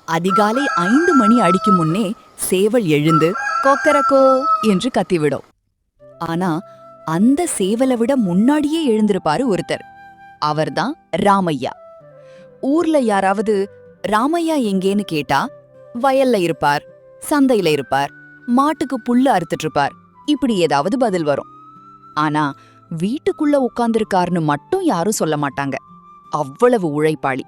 அதிகாலை 5 மணி அடிக்கும் முன்னே சேவல் எழுந்து கொக்கரக்கோ என்று கத்திவிடும். ஆனா அந்த சேவலை விட முன்னாடியே எழுந்திருப்பாரு ஒருத்தர். அவர்தான் ராமையா. ஊர்ல யாராவது ராமையா எங்கேன்னு கேட்டா வயல்ல இருப்பார், சந்தையில இருப்பார், மாட்டுக்கு புல்லு அறுத்துட்டு இருப்பார், இப்படி ஏதாவது பதில் வரும். ஆனா வீட்டுக்குள்ள உட்கார்ந்திருக்காருன்னு மட்டும் யாரும் சொல்ல மாட்டாங்க. அவ்வளவு உழைப்பாளி.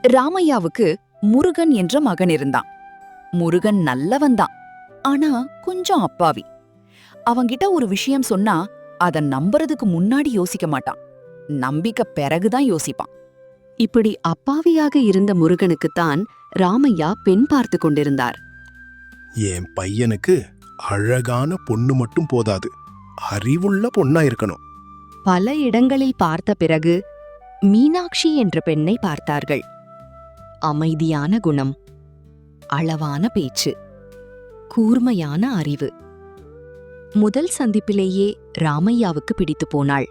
ராமையாவுக்கு முருகன் என்ற மகன் இருந்தான். முருகன் நல்லவன்தான், ஆனா கொஞ்சம் அப்பாவி. அவங்கிட்ட ஒரு விஷயம் சொன்னா அத நம்புறதுக்கு முன்னாடி யோசிக்க மாட்டான். நம்பிக்கை பிறகுதான் யோசிப்பான். இப்படி அப்பாவியாக இருந்த முருகனுக்குத்தான் ராமையா பெண் பார்த்து கொண்டிருந்தார். என் பையனுக்கு அழகான பொண்ணு மட்டும் போதாது, அறிவுள்ள பொண்ணா இருக்கணும். பல இடங்களில் பார்த்த பிறகு மீனாட்சி என்ற பெண்ணை பார்த்தார்கள். அமைதியான குணம், அளவான பேச்சு, கூர்மையான அறிவு. முதல் சந்திப்பிலேயே ராமையாவுக்கு பிடித்து போனாள்.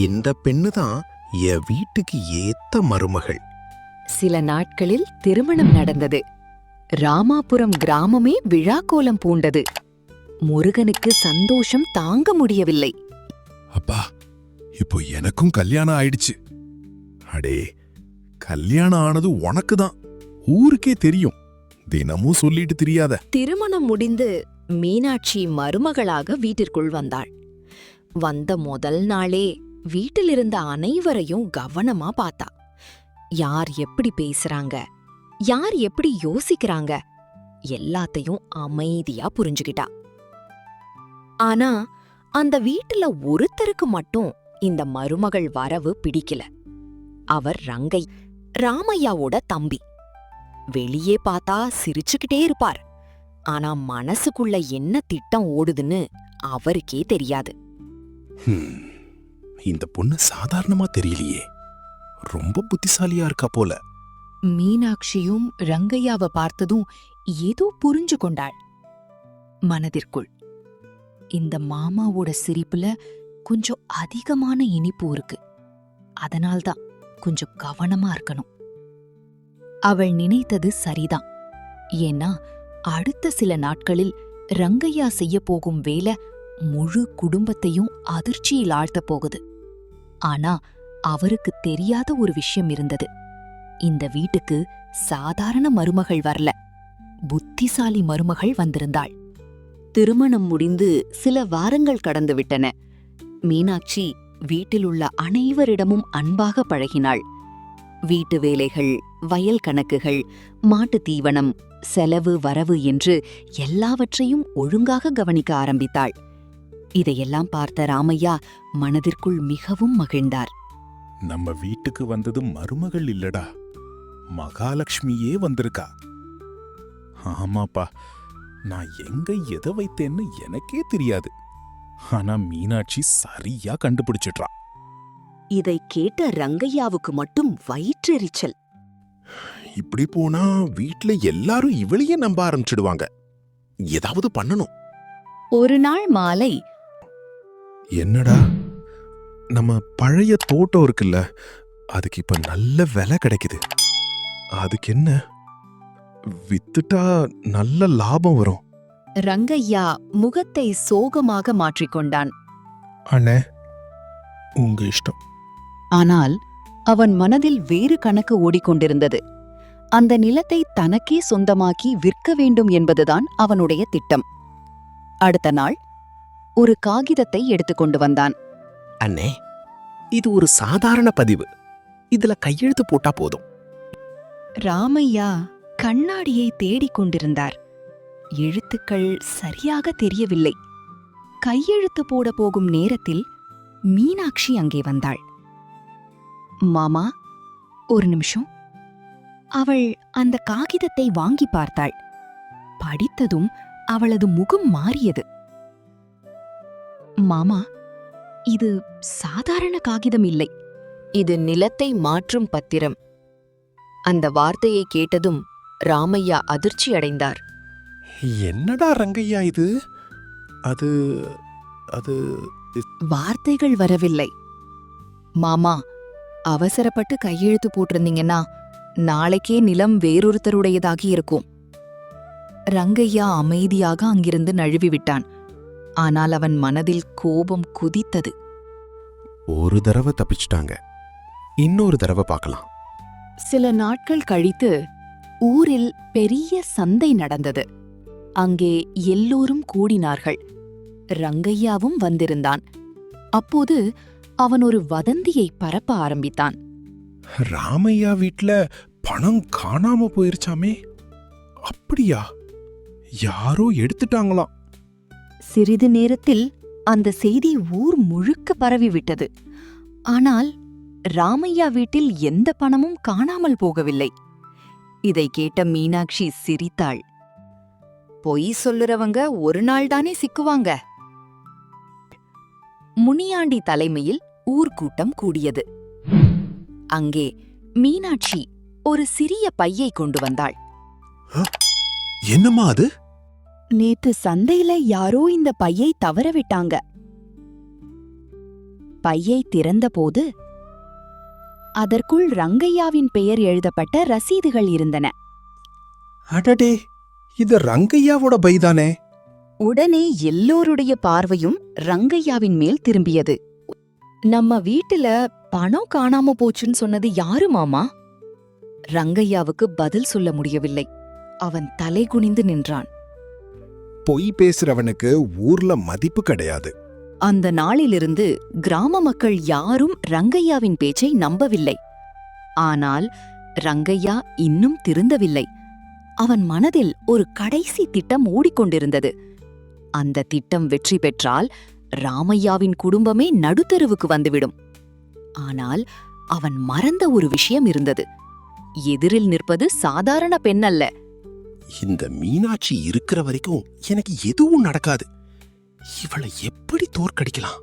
இந்த பெண்ணு தான் என் வீட்டுக்கு ஏத்த மருமகள். சில நாட்களில் திருமணம் நடந்தது. ராமாபுரம் கிராமமே விழாக்கோலம் பூண்டது. முருகனுக்கு சந்தோஷம் தாங்க முடியவில்லை. அப்பா, இப்போ எனக்கும் கல்யாணம் ஆயிடுச்சு. அடே, கல்யாணம் ஆனது உனக்கு தான், ஊருக்கே தெரியும். தினமும் சொல்லிட்டு தெரியாத. திருமணம் முடிந்து மீனாட்சி மருமகளாக வீட்டிற்குள் வந்தாள். வந்த முதல் நாளே வீட்டிலிருந்த அனைவரையும் கவனமா பார்த்தா. யார் எப்படி பேசுறாங்க, யார் எப்படி யோசிக்கிறாங்க, எல்லாத்தையும் அமைதியா புரிஞ்சுக்கிட்டா. ஆனா அந்த வீட்டுல ஒருத்தருக்கு மட்டும் இந்த மருமகள் வரவு பிடிக்கல. அவர் ரங்கை, ராமையாவோட தம்பி. வெளியே பார்த்தா சிரிச்சுக்கிட்டே இருப்பார். ஆனா மனசுக்குள்ள என்ன திட்டம் ஓடுதுன்னு அவருக்கே தெரியாது. இந்த பொண்ணு சாதாரணமா தெரியலையே, ரொம்ப புத்திசாலியா இருக்கா போல. மீனாட்சியும் ரங்கையாவை பார்த்ததும் ஏதோ புரிஞ்சு கொண்டாள். மனதிற்குள், இந்த மாமாவோட சிரிப்புல கொஞ்சம் அதிகமான இனிப்பு இருக்கு, அதனால்தான் கொஞ்சம் கவனமா இருக்கணும். அவள் நினைத்தது சரிதான். ஏன்னா அடுத்த சில நாட்களில் ரங்கையா செய்ய போகும் வேலை முழு குடும்பத்தையும் அதிர்ச்சியில் ஆழ்த்தப் போகுது. ஆனா அவருக்கு தெரியாத ஒரு விஷயம் இருந்தது. இந்த வீட்டுக்கு சாதாரண மருமகள் வரல, புத்திசாலி மருமகள் வந்திருந்தாள். திருமணம் முடிந்து சில வாரங்கள் கடந்துவிட்டன. மீனாட்சி வீட்டிலுள்ள அனைவரிடமும் அன்பாக பழகினாள். வீட்டு வேலைகள், வயல் கணக்குகள், மாட்டுத் தீவனம், செலவு வரவு என்று எல்லாவற்றையும் ஒழுங்காக கவனிக்க ஆரம்பித்தாள். இதையெல்லாம் பார்த்த ராமையா மனதிற்குள் மிகவும் மகிழ்ந்தார். நம்ம வீட்டுக்கு வந்தது மருமகள் இல்லடா, மகாலட்சுமியே வந்திருக்கா. ஆமாப்பா, நான் எங்க எதை வைத்தேன்னு எனக்கே தெரியாது. ஆனா மீனாட்சி சரியா கண்டுபிடிச்சிட்றா. இதை கேட்ட ரங்கையாவுக்கு மட்டும் வயிற்றெரிச்சல். இப்படி போனா வீட்ல எல்லாரும் இவளையே நம்ப ஆரம்பிச்சிடுவாங்க. ஏதாவது பண்ணணும். ஒரு நாள் மாலை, என்னடா, நம்ம பழைய தோட்டம் இருக்குல்ல, அதுக்கு இப்ப நல்ல விலை கிடைக்குது. அதுக்கு என்ன, வித்துட்டா நல்ல லாபம் வரும். ரங்கையா முகத்தை சோகமாக மாற்றிக்கொண்டான். அண்ணே, உங்க இஷ்டம். ஆனால் அவன் மனதில் வேறு கணக்கு ஓடிக்கொண்டிருந்தது. அந்த நிலத்தை தனக்கே சொந்தமாக்கி விற்க வேண்டும் என்பதுதான் அவனுடைய திட்டம். அடுத்த நாள் ஒரு காகிதத்தை எடுத்துக்கொண்டு வந்தான். அண்ணே, இது ஒரு சாதாரண பதிவு, இதுல கையெழுத்து போட்டா போதும். ராமையா கண்ணாடியை தேடிக் கொண்டிருந்தார். எழுத்துக்கள் சரியாக தெரியவில்லை. கையெழுத்து போட போகும் நேரத்தில் மீனாட்சி அங்கே வந்தாள். மாமா, ஒரு நிமிஷம். அவள் அந்த காகிதத்தை வாங்கி பார்த்தாள். படித்ததும் அவளது முகம் மாறியது. மாமா, இது சாதாரண காகிதம் இல்லை, இது நிலத்தை மாற்றும் பத்திரம். அந்த வார்த்தையை கேட்டதும் ராமையா அதிர்ச்சியடைந்தார். என்னடா ரங்கையா இது? அது அது வார்த்தைகள் வரவில்லை. மாமா, அவசரப்பட்டு கையெழுத்து போட்டிருந்தீங்கன்னா நாளைக்கே நிலம் வேறொருத்தருடையதாகி இருக்கும். ரங்கையா அமைதியாக அங்கிருந்து நழுவி விட்டான். ஆனால் அவன் மனதில் கோபம் குதித்தது. ஒரு தடவை தப்பிச்சிட்டாங்க, இன்னொரு தடவை பார்க்கலாம். சில நாட்கள் கழித்து ஊரில் பெரிய சந்தை நடந்தது. அங்கே எல்லோரும் கூடினார்கள். ரங்கையாவும் வந்திருந்தான். அப்போது அவன் ஒரு வதந்தியை பரப்ப ஆரம்பித்தான். ராமையா வீட்ல பணம் காணாம போயிருச்சாமே. அப்படியா? யாரோ எடுத்துட்டாங்களாம். சிறிது நேரத்தில் அந்த செய்தி ஊர் முழுக்க பரவிவிட்டது. ஆனால் ராமையா வீட்டில் எந்த பணமும் காணாமல் போகவில்லை. இதை கேட்ட மீனாட்சி சிரித்தாள். பொய் சொல்லுறவங்க ஒரு நாள் தானே சிக்குவாங்க. முனியாண்டி தலைமையில் ஊர்க்கூட்டம் கூடியது. அங்கே மீனாட்சி ஒரு சிறிய பையை கொண்டு வந்தாள். என்னம்மா அது? நேத்து சந்தையில யாரோ இந்த பையை தவறவிட்டாங்க. பையை திறந்தபோது அதற்குள் ரங்கையாவின் பெயர் எழுதப்பட்ட ரசீதுகள் இருந்தன. அடடே, இது ரங்கையாவோட பைதானே. உடனே எல்லோருடைய பார்வையும் ரங்கையாவின் மேல் திரும்பியது. நம்ம வீட்டுல பணம் காணாம போச்சுன்னு சொன்னது யாரு மாமா? ரங்கையாவுக்கு பதில் சொல்ல முடியவில்லை. அவன் தலை குனிந்து நின்றான். பொய் பேசுறவனுக்கு ஊர்ல மதிப்பு கிடையாது. அந்த நாளிலிருந்து கிராம மக்கள் யாரும் ரங்கையாவின் பேச்சை நம்பவில்லை. ஆனால் ரங்கையா இன்னும் திருந்தவில்லை. அவன் மனதில் ஒரு கடைசி திட்டம் ஓடிக்கொண்டிருந்தது. அந்த திட்டம் வெற்றி பெற்றால் ராமையாவின் குடும்பமே நடுத்தெருவுக்கு வந்துவிடும். ஆனால் அவன் மறந்த ஒரு விஷயம் இருந்தது. எதிரில் நிற்பது சாதாரண பெண் அல்ல. இந்த மீனாட்சி இருக்கிற வரைக்கும் எனக்கு எதுவும் நடக்காது. இவளை எப்படி தோற்கடிக்கலாம்?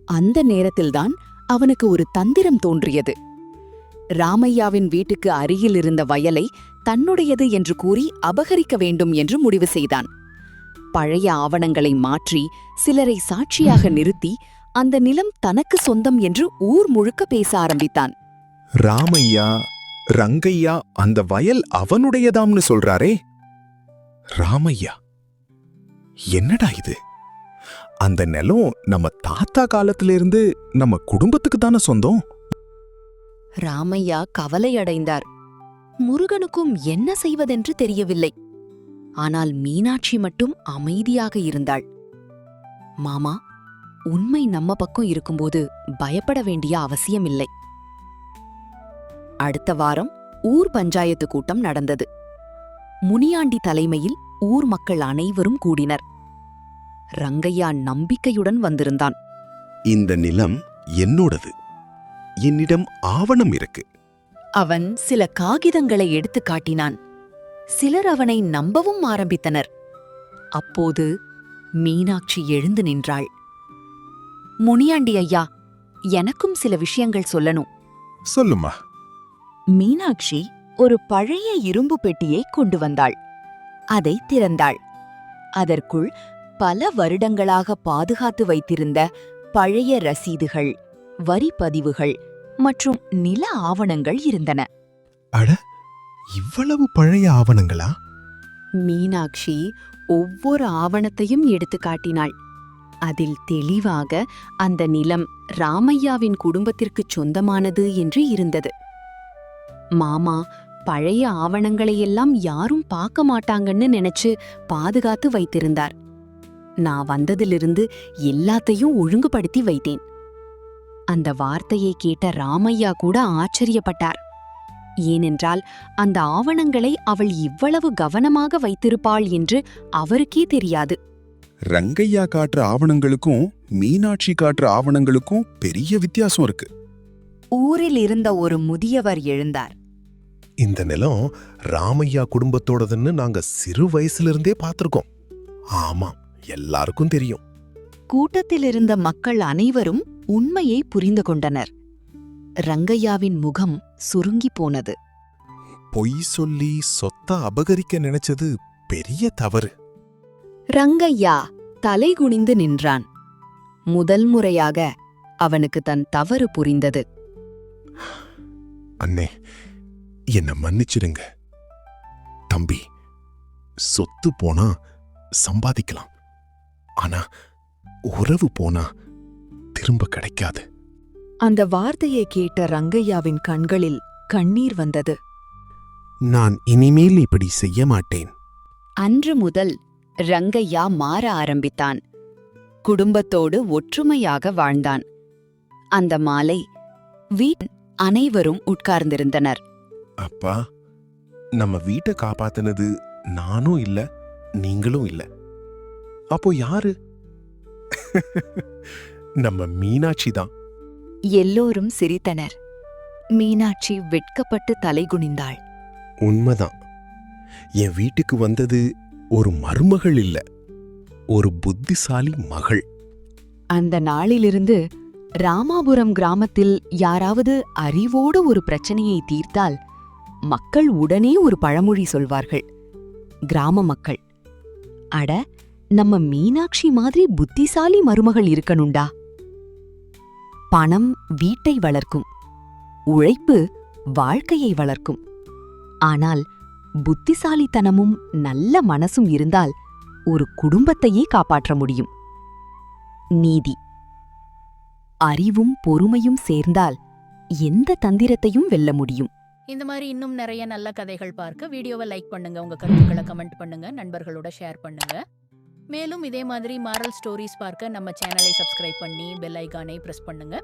அந்த நேரத்தில்தான் அவனுக்கு ஒரு தந்திரம் தோன்றியது. ராமையாவின் வீட்டுக்கு அருகில் இருந்த வயலை தன்னுடையது என்று கூறி அபகரிக்க வேண்டும் என்று முடிவு செய்தான். பழைய ஆவணங்களை மாற்றி சிலரை சாட்சியாக நிறுத்தி அந்த நிலம் தனக்கு சொந்தம் என்று ஊர் முழுக்க பேச ஆரம்பித்தான். ராமையா, ரங்கையா அந்த வயல் அவனுடையதாம்னு சொல்றாரே. ராமையா, என்னடா இது? அந்த நிலம் நம்ம தாத்தா காலத்திலிருந்து நம்ம குடும்பத்துக்கு தானே சொந்தம். ராமையா கவலையடைந்தார். முருகனுக்கும் என்ன செய்வதென்று தெரியவில்லை. ஆனால் மீனாட்சி மட்டும் அமைதியாக இருந்தாள். மாமா, உண்மை நம்ம பக்கம் இருக்கும்போது பயப்பட வேண்டிய அவசியமில்லை. அடுத்த வாரம் ஊர் பஞ்சாயத்து கூட்டம் நடந்தது. முனியாண்டி தலைமையில் ஊர் மக்கள் அனைவரும் கூடினர். ரங்கையா நம்பிக்கையுடன் வந்திருந்தான். இந்த நிலம் என்னோடது. என்னிடம் ஆவணம் இருக்கு. அவன் சில காகிதங்களை எடுத்துக் காட்டினான். சிலர் அவனை நம்பவும் ஆரம்பித்தனர். அப்போது மீனாட்சி எழுந்து நின்றாள். முனியாண்டி ஐயா, எனக்கும் சில விஷயங்கள் சொல்லணும். சொல்லுமா. மீனாட்சி ஒரு பழைய இரும்பு பெட்டியை கொண்டு வந்தாள். அதை திறந்தாள். அதற்குள் பல வருடங்களாக பாதுகாத்து வைத்திருந்த பழைய ரசீதுகள், வரி பதிவுகள் மற்றும் நில ஆவணங்கள் இருந்தன. அட, இவ்வளவு பழைய ஆவணங்களா? மீனாட்சி ஒவ்வொரு ஆவணத்தையும் எடுத்து காட்டினாள். அதில் தெளிவாக அந்த நிலம் ராமையாவின் குடும்பத்திற்குச் சொந்தமானது என்று இருந்தது. மாமா பழைய ஆவணங்களையெல்லாம் யாரும் பார்க்க மாட்டாங்கன்னு நினைச்சு பாதுகாத்து வைத்திருந்தார். நான் வந்ததிலிருந்து எல்லாத்தையும் ஒழுங்குபடுத்தி வைத்தேன். அந்த வார்த்தையை கேட்ட ராமையா கூட ஆச்சரியப்பட்டார். ஏனென்றால் அந்த ஆவணங்களை அவள் இவ்வளவு கவனமாக வைத்திருப்பாள் என்று அவருக்கே தெரியாது. ரங்கையா காட்டுற ஆவணங்களுக்கும் மீனாட்சி காட்டுற ஆவணங்களுக்கும் பெரிய வித்தியாசம் இருக்கு. ஊரில் இருந்த ஒரு முதியவர் எழுந்தார். இந்த நிலம் ராமையா குடும்பத்தோடதுன்னு நாங்க சிறு வயசுல இருந்தே பார்த்திருக்கோம். ஆமா, எல்லாருக்கும் தெரியும். கூட்டத்திலிருந்த மக்கள் அனைவரும் உண்மையை புரிந்து கொண்டனர். ரங்கையாவின் முகம் சுருங்கி போனது. பொய் சொல்லி சொத்தை அபகரிக்க நினைச்சது பெரிய தவறு. ரங்கையா தலைகுனிந்து நின்றான். முதல் முறையாக அவனுக்கு தன் தவறு புரிந்தது. அண்ணே, என்ன மன்னிச்சிடுங்க தம்பி. சொத்து போனா சம்பாதிக்கலாம், ஆனா உறவு போனா திரும்ப கிடைக்காது. அந்த வார்த்தையை கேட்ட ரங்கையாவின் கண்களில் கண்ணீர் வந்தது. நான் இனிமேல் இப்படி செய்ய மாட்டேன். அன்று முதல் ரங்கையா மாற ஆரம்பித்தான். குடும்பத்தோடு ஒற்றுமையாக வாழ்ந்தான். அந்த மாலை வீட்டில் அனைவரும் உட்கார்ந்திருந்தனர். அப்பா, நம்ம வீட்டை காப்பாத்தினது நானும் இல்ல, நீங்களும் இல்ல. அப்போ யாரு? நம்ம மீனாட்சி தான். எல்லோரும் சிரித்தனர். மீனாட்சி வெட்கப்பட்டு தலைகுனிந்தாள். உண்மைதான். என் வீட்டுக்கு வந்தது ஒரு மருமகள் இல்ல, ஒரு புத்திசாலி மகள். அந்த நாளிலிருந்து ராமாபுரம் கிராமத்தில் யாராவது அறிவோடு ஒரு பிரச்சனையை தீர்த்தால் மக்கள் உடனே ஒரு பழமொழி சொல்வார்கள். கிராம மக்கள், அட, நம்ம மீனாட்சி மாதிரி புத்திசாலி மருமகள் இருக்கணுண்டா. பணம் வீட்டை வளர்க்கும், உழைப்பு வாழ்க்கையை வளர்க்கும். ஆனால் புத்திசாலித்தனமும் நல்ல மனசும் இருந்தால் ஒரு குடும்பத்தையே காப்பாற்ற முடியும். நீதி. அறிவும் பொறுமையும் சேர்ந்தால் எந்த தந்திரத்தையும் வெல்ல முடியும். இந்த மாதிரி இன்னும் நிறைய நல்ல கதைகள் பார்க்க வீடியோவை லைக் பண்ணுங்க, உங்க கருத்துக்களை கமெண்ட் பண்ணுங்க, நண்பர்களோட ஷேர் பண்ணுங்க. மேலும் இதே மாதிரி மாரல் ஸ்டோரிஸ் பார்க்க நம்ம சேனலை சப்ஸ்கிரைப் பண்ணி பெல் ஐகானை பிரஸ் பண்ணுங்க.